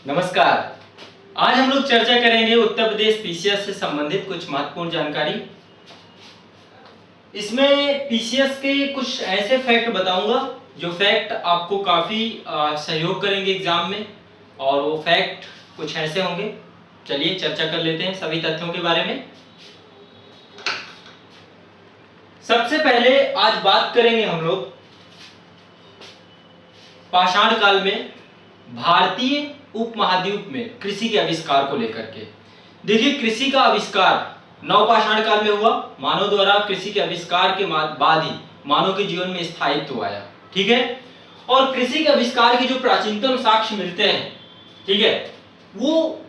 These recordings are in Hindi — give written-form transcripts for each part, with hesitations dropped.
नमस्कार। आज हम लोग चर्चा करेंगे उत्तर प्रदेश पीसीएस से संबंधित कुछ महत्वपूर्ण जानकारी। इसमें पीसीएस के कुछ ऐसे फैक्ट बताऊंगा जो फैक्ट आपको काफी सहयोग करेंगे एग्जाम में, और वो फैक्ट कुछ ऐसे होंगे। चलिए चर्चा कर लेते हैं सभी तथ्यों के बारे में। सबसे पहले आज बात करेंगे हम लोग पाषाण काल में भारतीय उपमहाद्वीप में कृषि के आविष्कार को लेकर के। देखिए, कृषि का आविष्कार नवपाषाण काल में हुआ। मानव द्वारा कृषि के आविष्कार के बाद ही मानव के जीवन में स्थायित्व आया। ठीक है। और कृषि के आविष्कार के जो प्राचीनतम साक्ष्य मिलते हैं, ठीक है, वो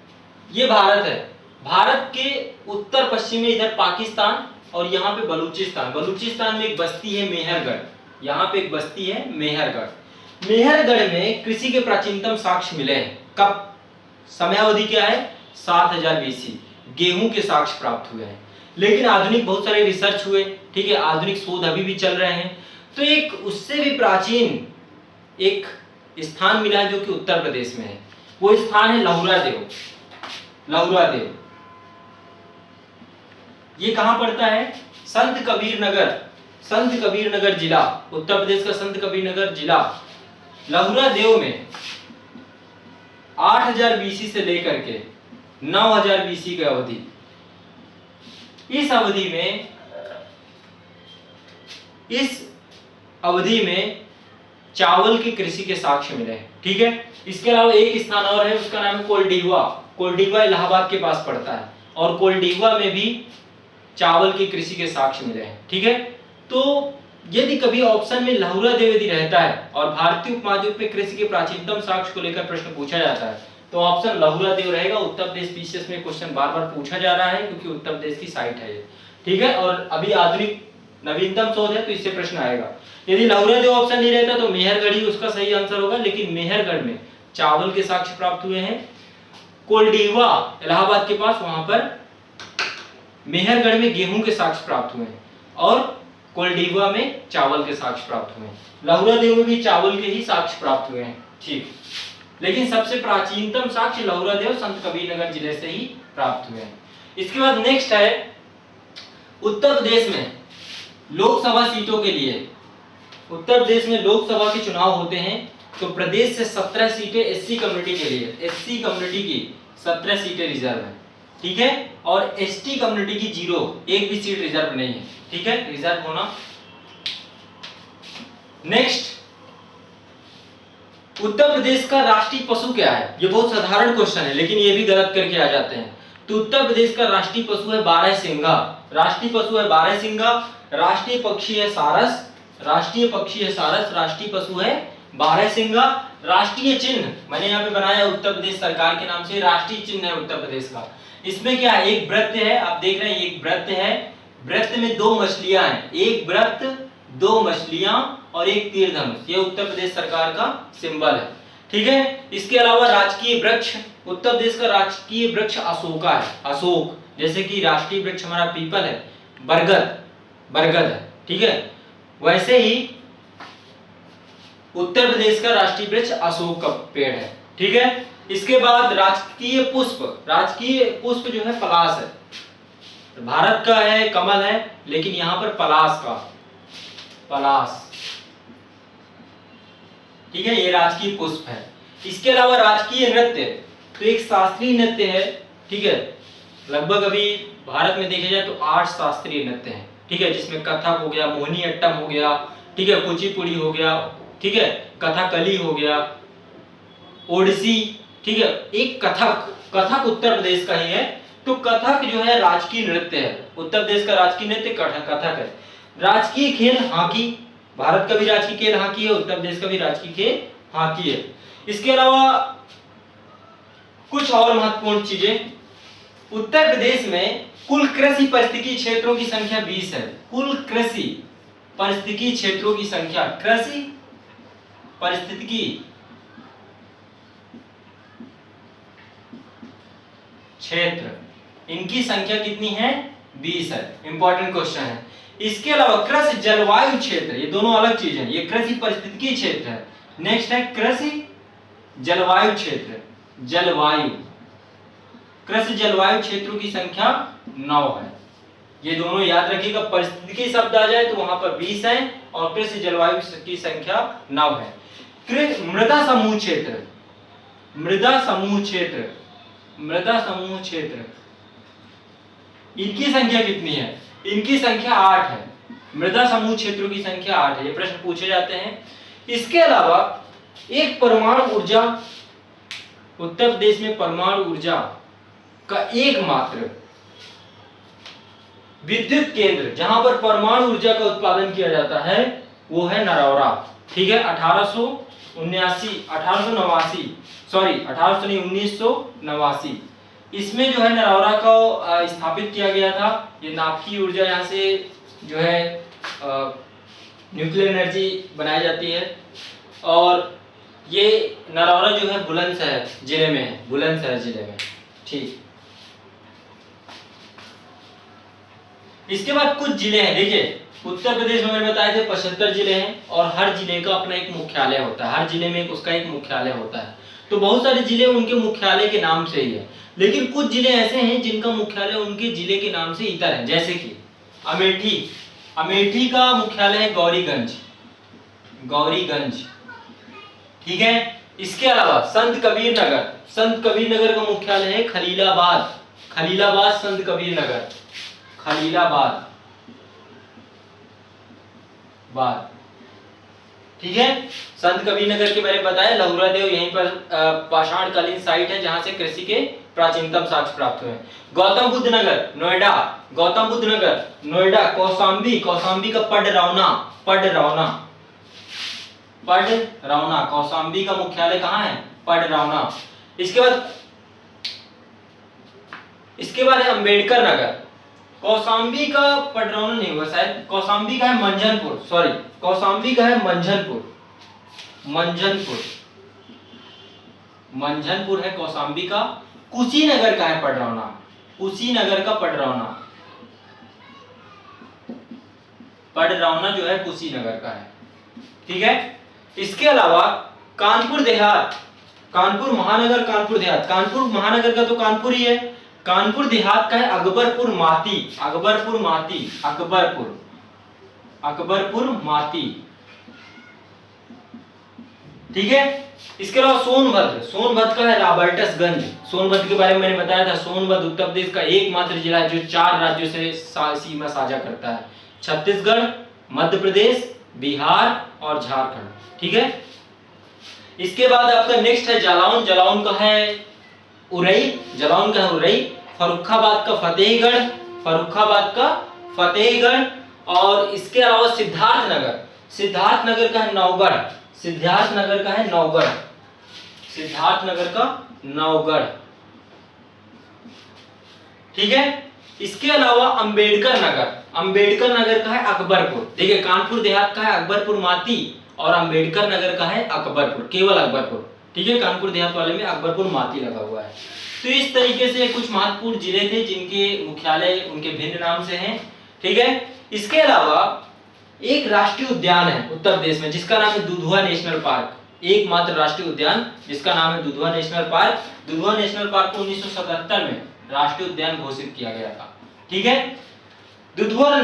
ये भारत है। भारत के उत्तर पश्चिम में इधर पाकिस्तान और यहाँ पे बलूचिस्तान। बलूचिस्तान में एक बस्ती है मेहरगढ़। यहाँ पे एक बस्ती है मेहरगढ़। मेहरगढ़ में कृषि के प्राचीनतम साक्ष्य मिले हैं। कब? समयावधि क्या है? 7000 बीसी। गेहूं के साक्ष्य प्राप्त हुए हैं। लेकिन आधुनिक बहुत सारे रिसर्च हुए, ठीक है, आधुनिक शोध अभी भी चल रहे हैं। तो एक उससे भी प्राचीन एक स्थान मिला है जो कि उत्तर प्रदेश में है। वो स्थान है लहुरा देव। लहुरा देव ये कहां पड़ता है? संत कबीर नगर। संत कबीर नगर जिला, उत्तर प्रदेश का संत कबीर नगर जिला। लहुरा देव में 8000 बीसी से लेकर के 9000 बीसी की अवधि, इस अवधि में चावल की कृषि के साक्ष्य मिले हैं। ठीक है। इसके अलावा एक स्थान और है, उसका नाम है कोलडीवा। कोलडीवा इलाहाबाद के पास पड़ता है, और कोलडीवा में भी चावल की कृषि के साक्ष्य मिले हैं। ठीक है। तो यदि कभी ऑप्शन में लहुरा देव यदि रहता है और भारतीय उपमहाद्वीप में कृषि के प्राचीनतम साक्ष्य को लेकर प्रश्न पूछा जाता है, तो ऑप्शन लहुरा देव रहेगा। उत्तर प्रदेश पीसीएस में क्वेश्चन बार बार पूछा जा रहा है क्योंकि उत्तर प्रदेश की साइट है ये। ठीक है। और अभी आधुनिक नवीनतम शोध है तो इससे प्रश्न आएगा। यदि लहुरा देव ऑप्शन नहीं रहता तो मेहरगढ़ ही उसका सही आंसर होगा। लेकिन मेहरगढ़ में चावल के साक्ष्य प्राप्त हुए हैं। कोलडीवा इलाहाबाद के पास, वहां पर मेहरगढ़ में गेहूं के साक्ष्य प्राप्त हुए हैं, और कोलडीवा में चावल के साक्ष्य प्राप्त हुए हैं। लहुरा देव में भी चावल के ही साक्ष्य प्राप्त हुए हैं। ठीक। लेकिन सबसे प्राचीनतम साक्ष्य लहुरा देव संत कबीर नगर जिले से ही प्राप्त हुए हैं। इसके बाद नेक्स्ट है, उत्तर प्रदेश में लोकसभा सीटों के लिए, उत्तर प्रदेश में लोकसभा के चुनाव होते हैं तो प्रदेश से 17 सीटें एससी कम्युनिटी के लिए, एससी कम्युनिटी की 17 सीटें रिजर्व है। ठीक है। और एसटी कम्युनिटी की 0, एक भी सीट रिजर्व नहीं है। ठीक है, रिजर्व होना। नेक्स्ट, उत्तर प्रदेश का राष्ट्रीय पशु क्या है? ये बहुत साधारण क्वेश्चन है, लेकिन ये भी गलत करके आ जाते हैं। तो उत्तर प्रदेश का राष्ट्रीय पशु है बारहसिंगा। राष्ट्रीय पशु है बारहसिंगा। राष्ट्रीय पक्षी है सारस। राष्ट्रीय पक्षी है सारस। राष्ट्रीय पशु है बारहसिंगा। राष्ट्रीय चिन्ह मैंने यहाँ पे बनाया उत्तर प्रदेश सरकार के नाम से, राष्ट्रीय चिन्ह है उत्तर प्रदेश का। इसमें क्या है? एक वृत्त है, आप देख रहे हैं, एक वृत्त है। वृत्त में 2 मछलियां हैं। एक वृत्त, 2 मछलियां और एक तीर धनुष। ये उत्तर प्रदेश सरकार का सिंबल है। ठीक है। इसके अलावा राजकीय वृक्ष, उत्तर प्रदेश का राजकीय वृक्ष अशोका है। अशोक, जैसे कि राष्ट्रीय वृक्ष हमारा पीपल है, बरगद, बरगद है। ठीक है। वैसे ही उत्तर प्रदेश का राष्ट्रीय वृक्ष अशोक का पेड़ है। ठीक है। इसके बाद राजकीय पुष्प, राजकीय पुष्प जो है पलाश है। भारत का है, कमल है, लेकिन यहां पर पलाश का, पलाश। ठीक है, ये राजकीय पुष्प है। इसके अलावा राजकीय नृत्य, तो एक शास्त्रीय नृत्य है। ठीक है। लगभग अभी भारत में देखा जाए तो 8 शास्त्रीय नृत्य हैं। ठीक है, जिसमें कथक हो गया, मोहिनीअट्टम हो गया, ठीक है, कुचिपुड़ी हो गया, ठीक है, कथकली हो गया, ओडिसी। ठीक है। एक कथक, कथक उत्तर प्रदेश का ही है। तो कथक जो है राजकीय नृत्य है। उत्तर प्रदेश का राजकीय नृत्य कथक है। राजकीय खेल हॉकी, भारत का भी राजकीय खेल हॉकी है, उत्तर प्रदेश का भी राजकीय खेल हॉकी है। इसके अलावा कुछ और महत्वपूर्ण चीजें, उत्तर प्रदेश में कुल कृषि पारिस्थितिकी क्षेत्रों की संख्या 20 है। कुल कृषि पारिस्थितिकी क्षेत्रों की संख्या, कृषि पारिस्थितिकी क्षेत्र, इनकी संख्या कितनी है? 20 है। इंपॉर्टेंट क्वेश्चन है। इसके अलावा कृषि जलवायु क्षेत्र, ये दोनों अलग चीज है। ये कृषि पारिस्थितिकी क्षेत्र है। नेक्स्ट है कृषि जलवायु क्षेत्र। जलवायु, कृषि जलवायु क्षेत्रों की संख्या 9 है। ये दोनों याद रखिएगा, पारिस्थितिकी शब्द आ जाए तो वहां पर 20 है और कृषि जलवायु की संख्या 9 है। मृदा समूह क्षेत्र, मृदा समूह क्षेत्र, मृदा समूह क्षेत्र, इनकी संख्या कितनी है? इनकी संख्या 8 है। मृदा समूह क्षेत्रों की संख्या 8 है। ये प्रश्न पूछे जाते हैं। इसके अलावा एक परमाणु ऊर्जा, उत्तर प्रदेश में परमाणु ऊर्जा का एकमात्र विद्युत केंद्र जहां पर परमाणु ऊर्जा का उत्पादन किया जाता है वो है नरौरा। ठीक है, 1989 इसमें जो है नरौरा को स्थापित किया गया था। ये नाभिकीय ऊर्जा यहाँ से जो है न्यूक्लियर एनर्जी बनाई जाती है और ये नरौरा जो है बुलंदशहर जिले में है, बुलंदशहर जिले में। ठीक, इसके बाद कुछ जिले हैं। देखिए उत्तर प्रदेश में मैंने बताए थे 75 जिले हैं और हर जिले का अपना एक मुख्यालय होता है, हर जिले में उसका एक मुख्यालय होता है। तो बहुत सारे जिले उनके मुख्यालय के नाम से ही है, लेकिन कुछ जिले ऐसे हैं जिनका मुख्यालय उनके जिले के नाम से इतर है। जैसे कि अमेठी, अमेठी का मुख्यालय है गौरीगंज, गौरीगंज। ठीक है, इसके अलावा संत कबीर नगर, संत कबीर नगर का मुख्यालय है खलीलाबाद, खलीलाबाद संत कबीर नगर, खलीलाबाद बाद। ठीक है, संत कबीर नगर के बारे में बताया। लहुरा देव यहीं पर पाषाणकालीन साइट है जहां से कृषि के प्राचीनतम साक्ष्य प्राप्त हुए। गौतम बुद्ध नगर नोएडा, गौतम बुद्ध नगर नोएडा। कौशाम्बी, कौशाम्बी का पडरौना, पडरौना, पडरौना, कौशाम्बी का मुख्यालय कहाँ है? पडरौना। इसके बाद है अंबेडकर नगर। कौशाम्बी का पडरौना नहीं हुआ शायद, कौशाम्बी का है मंझनपुर, सॉरी कौशाम्बी का है मंझनपुर, मंझनपुर, मंझनपुर है कौशाम्बी का। कुशीनगर का है पडरौना, कुशीनगर का पडरौना, पडरौना जो है कुशीनगर का है। ठीक है, इसके अलावा कानपुर देहात, कानपुर महानगर, कानपुर देहात। कानपुर महानगर का तो कानपुर ही है, कानपुर देहात का है अकबरपुर माती, अकबरपुर माती, अकबरपुर, अकबरपुर माती। ठीक है, इसके अलावा सोनभद्र, सोनभद्र का है रॉबर्टसगंज। सोनभद्र के बारे में मैंने बताया था, सोनभद्र उत्तर प्रदेश का एकमात्र जिला है जो 4 राज्यों से सीमा साझा करता है, छत्तीसगढ़, मध्य प्रदेश, बिहार और झारखंड। ठीक है, इसके बाद आपका नेक्स्ट है जालौन, जालौन का है उरई, जालौन का है उरई। फर्रुखाबाद का फतेहगढ़, फर्रुखाबाद का फतेहगढ़। और इसके अलावा सिद्धार्थनगर, सिद्धार्थनगर का है नौगढ़, सिद्धार्थनगर का है नौगढ़, सिद्धार्थनगर का नौगढ़। ठीक है, इसके अलावा अंबेडकर नगर, अंबेडकर नगर का है अकबरपुर। देखिए कानपुर देहात का है अकबरपुर माती और अंबेडकर नगर का है अकबरपुर, केवल अकबरपुर। ठीक है, कानपुर देहात वाले में अकबरपुर माती लगा हुआ है। तो इस तरीके से कुछ महत्वपूर्ण जिले थे जिनके मुख्यालय उनके भिन्न नाम से हैं। ठीक है, इसके अलावा एक राष्ट्रीय उद्यान है उत्तर प्रदेश में जिसका नाम है दुधवा नेशनल पार्क, एकमात्र राष्ट्रीय उद्यान जिसका नाम है Dudhwa national park. Dudhwa national park को 1977 में राष्ट्रीय उद्यान घोषित किया गया था। ठीक है, दुधवा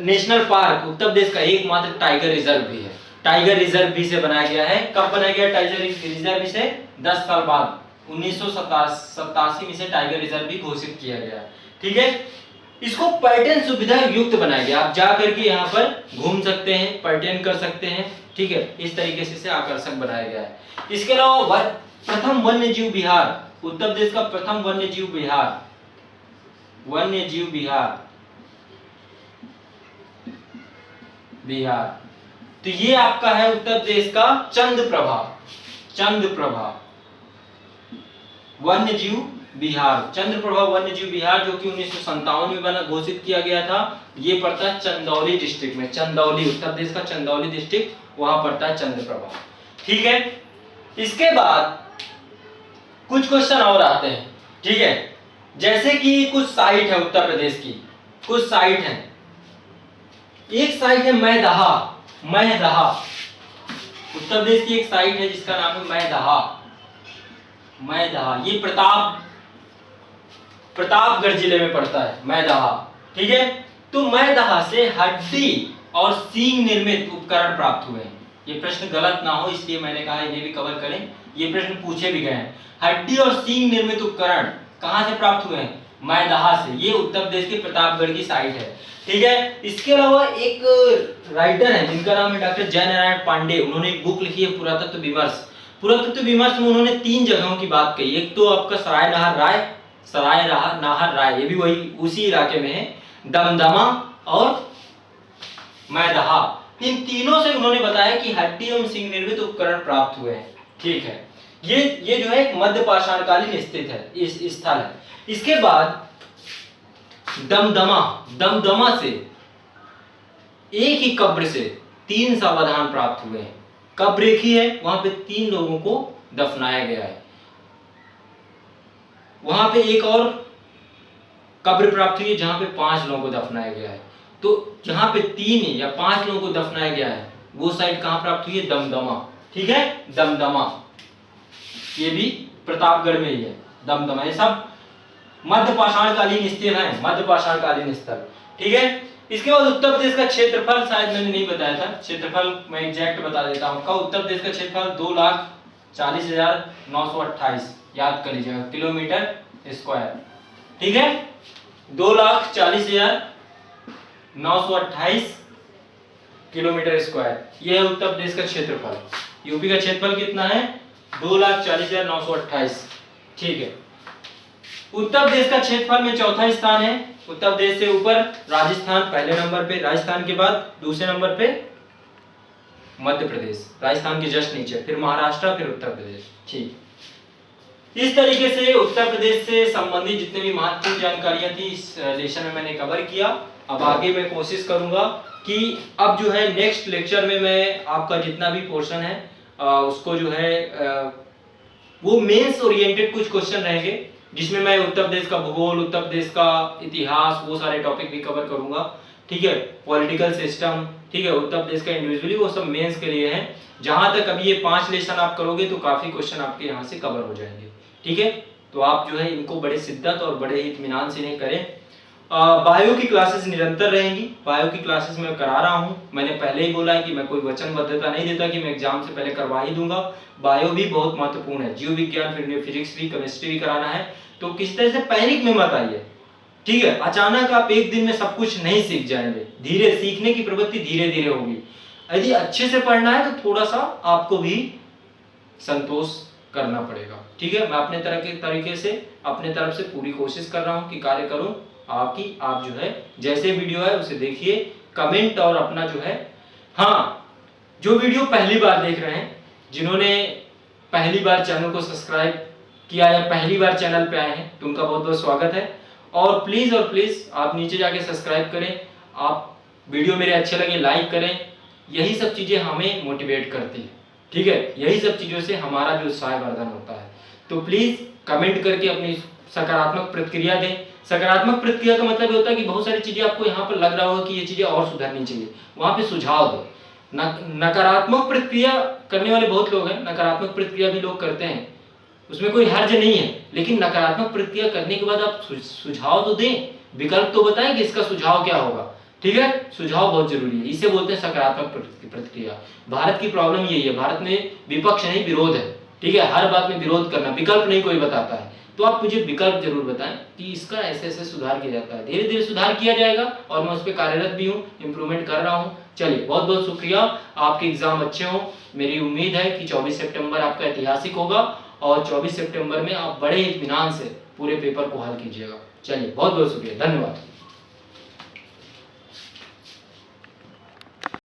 नेशनल पार्क उत्तर प्रदेश का एकमात्र टाइगर रिजर्व भी है, टाइगर रिजर्व भी से बनाया गया है। कब बनाया गया टाइगर रिजर्व से? 10 साल बाद 1987 में से टाइगर रिजर्व भी घोषित किया गया। ठीक है, इसको पर्यटन सुविधा युक्त बनाया गया, आप जा करके यहाँ पर घूम सकते हैं, पर्यटन कर सकते हैं। ठीक है, इस तरीके से आकर्षक बनाया गया है। इसके अलावा प्रथम वन्य जीव विहार, उत्तर प्रदेश का प्रथम वन्य जीव विहार, वन्य जीव विहार, बिहार। तो ये आपका है उत्तर प्रदेश का चंद्रप्रभा, चंद्रप्रभा वन्य जीव बिहार, चंद्रप्रभा वन्य जीव बिहार जो कि 1957 में बना घोषित किया गया था। ये पड़ता है चंदौली डिस्ट्रिक्ट में, चंदौली उत्तर प्रदेश का चंदौली डिस्ट्रिक्ट, वहां पड़ता है चंद्रप्रभा। ठीक है, इसके बाद कुछ क्वेश्चन और आते हैं। ठीक है, जैसे कि कुछ साइट है उत्तर प्रदेश की, कुछ साइट है। एक साइट है मैदहा, मैदहा उत्तर प्रदेश की एक साइट है जिसका नाम है मैदहा, मैदहा, ये प्रतापगढ़ जिले में पड़ता है मैदहा। ठीक है, तो मैदहा से हड्डी और सींग निर्मित उपकरण प्राप्त हुए हैं। ये प्रश्न गलत ना हो इसलिए मैंने कहा इन्हें भी कवर करें, ये प्रश्न पूछे भी गए हैं। हड्डी और सींग निर्मित उपकरण कहां से प्राप्त हुए हैं? मैदहा से। ये उत्तर प्रदेश के प्रतापगढ़ की साइट है। ठीक है, इसके अलावा एक राइटर है जिनका नाम है डॉक्टर जयनारायण पांडे। उन्होंने एक बुक लिखी है पुरातत्व विमर्श। पुरातत्व विमर्श में उन्होंने 3 जगहों की बात कही। एक तो आपका सराय नाहर राय, ये भी वही उसी इलाके में है, दमदमा और मैदहा। इन तीनों से उन्होंने बताया कि हड्डी एवं सींग निर्मित उपकरण प्राप्त हुए हैं। ठीक है, ये जो है एक मध्य पाषाणकालीन स्थित है, इस स्थल है। इसके बाद दमदमा से एक ही कब्र से 3 सावधान प्राप्त हुए हैं। कब्र एक ही है, वहां पे 3 लोगों को दफनाया गया है। वहां पे एक और कब्र प्राप्त हुई है जहां पे 5 लोगों को दफनाया गया है। तो जहां पे 3 या 5 लोगों को दफनाया गया है वो साइट कहां प्राप्त हुई है? दमदमा। ठीक है, दमदमा, ये भी प्रतापगढ़ में ही है दमदमा। ये सब मध्य पाषाणकालीन स्थल है, मध्य पाषाणकालीन स्थल। ठीक है, इसके बाद उत्तर प्रदेश का क्षेत्रफल शायद मैंने नहीं बताया था, क्षेत्रफल मैं एग्जैक्ट बता देता हूं। का उत्तर प्रदेश का क्षेत्रफल 2,40,928, याद कर लीजिएगा, किलोमीटर स्क्वायर। ठीक है, 2,40,928 किलोमीटर स्क्वायर, यह है उत्तर प्रदेश का क्षेत्रफल। यूपी का क्षेत्रफल कितना है? 2,40,928। ठीक है, उत्तर प्रदेश का क्षेत्रफल में चौथा स्थान है। उत्तर प्रदेश से ऊपर राजस्थान पहले नंबर पे, राजस्थान के बाद दूसरे नंबर पे मध्य प्रदेश, राजस्थान के जस्ट नीचे, फिर महाराष्ट्र, फिर उत्तर प्रदेश। ठीक, इस तरीके से उत्तर प्रदेश से संबंधित जितने भी महत्वपूर्ण जानकारियां थी इस लेक्चर में मैंने कवर किया। अब आगे मैं कोशिश करूंगा कि अब जो है नेक्स्ट लेक्चर में मैं आपका जितना भी पोर्शन है उसको जो है वो मेंस ओरिएंटेड कुछ क्वेश्चन रहेंगे, जिसमें मैं उत्तर प्रदेश का भूगोल, उत्तर प्रदेश का इतिहास, वो सारे टॉपिक भी कवर करूंगा। ठीक है, पॉलिटिकल सिस्टम, ठीक है, उत्तर प्रदेश का इंडिविजुअली, वो सब मेंस के लिए है। जहां तक अभी ये 5 लेसन आप करोगे तो काफी क्वेश्चन आपके यहाँ से कवर हो जाएंगे। ठीक है, तो आप जो है इनको बड़े शिद्दत और बड़े इत्मीनान से इन्हें करें। बायो की क्लासेस निरंतर रहेंगी, बायो की क्लासेस मैं करा रहा हूं। मैंने पहले ही बोला है कि मैं कोई वचनबद्धता नहीं देता कि मैं एग्जाम से पहले करवा ही दूंगा। बायो भी बहुत महत्वपूर्ण है, जीव विज्ञान, फिर फिजिक्स भी, केमिस्ट्री भी कराना है। तो किसी तरह से पैनिक में मत आइए। ठीक है, अचानक आप एक दिन में सब कुछ नहीं सीख जाएंगे, धीरे सीखने की प्रवृत्ति धीरे धीरे होगी। यदि अच्छे से पढ़ना है तो थोड़ा सा आपको भी संतोष करना पड़ेगा। ठीक है, मैं अपने तरीके से अपने तरफ से पूरी कोशिश कर रहा हूं कि कार्य करूं आपकी। आप जो है जैसे वीडियो है उसे देखिए, कमेंट और अपना जो है, हाँ, जो वीडियो पहली बार देख रहे हैं, जिन्होंने पहली बार चैनल को सब्सक्राइब किया या पहली बार चैनल पे आए हैं, तो उनका बहुत बहुत स्वागत है। और प्लीज आप नीचे जाके सब्सक्राइब करें। आप वीडियो मेरे अच्छे लगे लाइक करें, यही सब चीजें हमें मोटिवेट करती है। ठीक है, यही सब चीजों से हमारा भी उत्साह वर्धन होता है। तो प्लीज कमेंट करके अपनी सकारात्मक प्रतिक्रिया दें। सकारात्मक प्रतिक्रिया का मतलब होता है कि बहुत सारी चीजें आपको यहाँ पर लग रहा होगा कि ये चीजें और सुधरनी चाहिए, वहां पे सुझाव दें। नकारात्मक प्रतिक्रिया करने वाले बहुत लोग हैं, नकारात्मक प्रतिक्रिया भी लोग करते हैं, उसमें कोई हर्ज नहीं है, लेकिन नकारात्मक प्रतिक्रिया करने के बाद आप सुझाव तो दें, विकल्प तो बताएं कि इसका सुझाव क्या होगा। ठीक है, सुझाव बहुत जरूरी है, इसे बोलते हैं सकारात्मक प्रतिक्रिया। भारत की प्रॉब्लम यही है, भारत में विपक्ष नहीं विरोध है। ठीक है, हर बात में विरोध करना, विकल्प नहीं कोई बताता है। तो आप मुझे विकल्प जरूर बताएं कि इसका ऐसे ऐसे सुधार किया जाता है। धीरे धीरे सुधार किया जाएगा और मैं उस पर कार्यरत भी हूँ, इंप्रूवमेंट कर रहा हूँ। चलिए, बहुत बहुत शुक्रिया। आपके एग्जाम अच्छे हों। मेरी उम्मीद है कि 24 सितंबर आपका ऐतिहासिक होगा और 24 सितंबर में आप बड़े इत्मीनान से पूरे पेपर को हल कीजिएगा। चलिए, बहुत बहुत शुक्रिया, धन्यवाद।